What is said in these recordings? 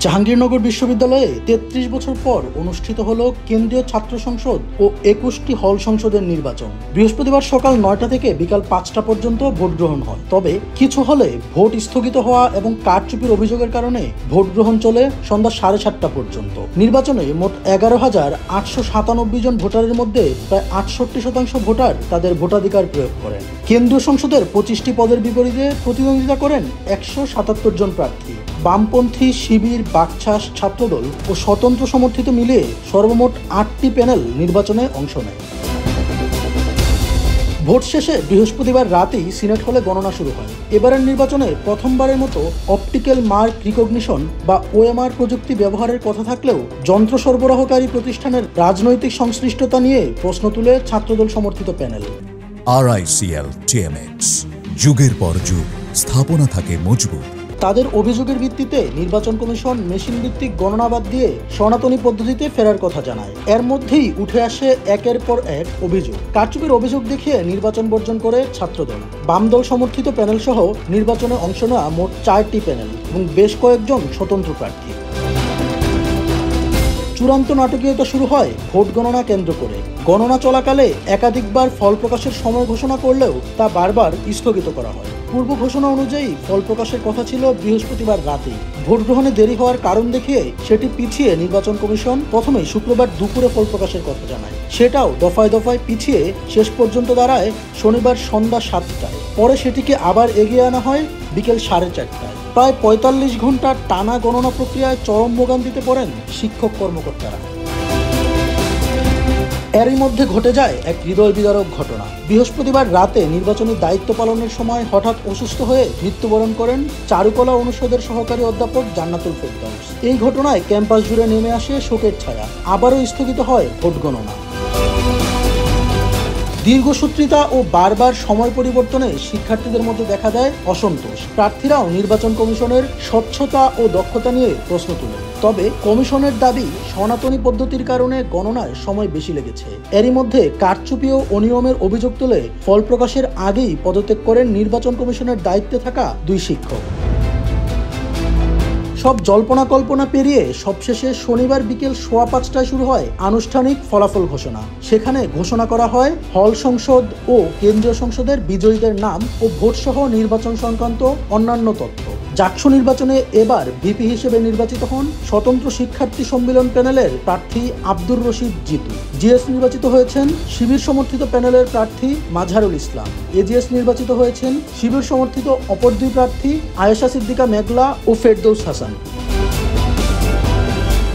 জাহাঙ্গীরনগর বিশ্ববিদ্যালয়ে ৩৩ বছর পর অনুষ্ঠিত হল কেন্দ্রীয় ছাত্র সংসদ ও ২১টি হল সংসদের নির্বাচন। বৃহস্পতিবার সকাল ৯টা থেকে বিকাল ৫টা পর্যন্ত ভোট গ্রহণ হয়। তবে কিছু হলে ভোট স্থগিত হওয়া এবং কারচুপির অভিযোগের কারণে ভোট গ্রহণ চলে সন্ধ্যা ৭:৩০ পর্যন্ত। নির্বাচনে মোট ১১,৮৯৭ জন ভোটারের মধ্যে প্রায় ৬৮% ভোটার তাদের ভোটাধিকার প্রয়োগ করেন। কেন্দ্রীয় সংসদের ২৫টি পদের বিপরীতে প্রতিদ্বন্দ্বিতা করেন ১৭৭ জন প্রার্থী। বামপন্থী, শিবির, বাকছাস, ছাত্রদল ও স্বতন্ত্র সমর্থিত মিলিয়ে সর্বমোট ৮টি প্যানেল নির্বাচনে অংশ নেয়। ভোট শেষে বৃহস্পতিবার রাতেই সিনেট হলে গণনা শুরু হয়। এবারের নির্বাচনে প্রথমবারের মতো অপটিক্যাল মার্ক রিকগনিশন বা ওএমআর প্রযুক্তি ব্যবহারের কথা থাকলেও যন্ত্র সরবরাহকারী প্রতিষ্ঠানের রাজনৈতিক সংশ্লিষ্টতা নিয়ে প্রশ্ন তুলে ছাত্রদল সমর্থিত প্যানেল। RICL TMX, যুগের পর যুগ স্থাপনা থাকে মজবুত। তাদের অভিযোগের ভিত্তিতে নির্বাচন কমিশন মেশিন ভিত্তিক গণনা বাদ দিয়ে সনাতনী পদ্ধতিতে ফেরার কথা জানায়। এর মধ্যেই উঠে আসে একের পর এক অভিযোগ। কারচুপির অভিযোগ দেখিয়ে নির্বাচন বর্জন করে ছাত্রদল। বাম দল সমর্থিত প্যানেল সহ নির্বাচনে অংশ নেওয়া মোট 4টি প্যানেল এবং বেশ কয়েকজন স্বতন্ত্র প্রার্থী। চূড়ান্ত নাটকীয়তা শুরু হয় ভোট গণনা কেন্দ্র করে। গণনা চলাকালে একাধিকবার ফল প্রকাশের সময় ঘোষণা করলেও তা বারবার স্থগিত করা হয়। পূর্ব ঘোষণা অনুযায়ী ফল প্রকাশের কথা ছিল বৃহস্পতিবার রাতেই। ভোট গ্রহণে দেরি হওয়ার কারণ দেখিয়ে সেটি পিছিয়ে নির্বাচন কমিশন প্রথমে শুক্রবার দুপুরে ফল প্রকাশের কথা জানায়। সেটাও দফায় দফায় পিছিয়ে শেষ পর্যন্ত দাঁড়ায় শনিবার সন্ধ্যা 7টায়। পরে সেটিকে আবার এগিয়ে আনা হয় বিকেল 4:30টায়। প্রায় ৪৫ ঘন্টা টানা গণনা প্রক্রিয়ায় চরম ভোগান্তিতে পড়েন শিক্ষক কর্মকর্তারা। এরই মধ্যে ঘটে যায় এক হৃদয় বিদারক ঘটনা। বৃহস্পতিবার রাতে নির্বাচনী দায়িত্ব পালনের সময় হঠাৎ অসুস্থ হয়ে মৃত্যুবরণ করেন চারুকলা অনুষদের সহকারী অধ্যাপক জান্নাতুল ফেরদৌস। এই ঘটনায় ক্যাম্পাস জুড়ে নেমে আসে শোকের ছায়া। আবারও স্থগিত হয় ভোট গণনা। দীর্ঘসূত্রিতা ও বারবার সময় পরিবর্তনে শিক্ষার্থীদের মধ্যে দেখা দেয় অসন্তোষ। প্রার্থীরাও নির্বাচন কমিশনের স্বচ্ছতা ও দক্ষতা নিয়ে প্রশ্ন তুলে। তবে কমিশনের দাবি সনাতনী পদ্ধতির কারণে গণনায় সময় বেশি লেগেছে। এরই মধ্যে কারচুপি ও অনিয়মের অভিযোগ তুলে ফল প্রকাশের আগেই পদত্যাগ করেন নির্বাচন কমিশনের দায়িত্বে থাকা 2 শিক্ষক। সব জল্পনা কল্পনা পেরিয়ে সবশেষে শনিবার বিকেল 5:15টায় শুরু হয় আনুষ্ঠানিক ফলাফল ঘোষণা। সেখানে ঘোষণা করা হয় হল সংসদ ও কেন্দ্রীয় সংসদের বিজয়ীদের নাম ও ভোটসহ নির্বাচন সংক্রান্ত অন্যান্য তথ্য। জাকসু নির্বাচনে এবার ভিপি হিসেবে নির্বাচিত হন স্বতন্ত্র শিক্ষার্থী সম্মেলন প্যানেলের প্রার্থী আব্দুর রশিদ জিতু। জিএস নির্বাচিত হয়েছেন শিবির সমর্থিত প্যানেলের প্রার্থী মাজহারুল ইসলাম। এজিএস নির্বাচিত হয়েছেন শিবির সমর্থিত অপর 2 প্রার্থী আয়েশা সিদ্দিকা মেঘলা ও ফেরদৌস হাসান।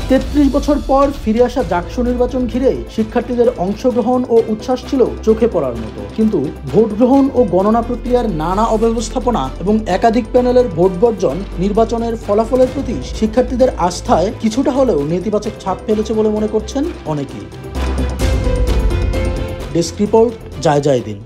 ৩৩ বছর পর ফিরে আসা জাকসু নির্বাচন ঘিরে শিক্ষার্থীদের অংশগ্রহণ ও উচ্ছ্বাস ছিল চোখে পড়ার মতো। কিন্তু ভোট গ্রহণ ও গণনা প্রক্রিয়ার নানা অব্যবস্থাপনা এবং একাধিক প্যানেলের ভোট বর্জন নির্বাচনের ফলাফলের প্রতি শিক্ষার্থীদের আস্থায় কিছুটা হলেও নেতিবাচক ছাপ ফেলেছে বলে মনে করছেন অনেকেই। ডেস্ক রিপোর্ট, জয় জয় দিন।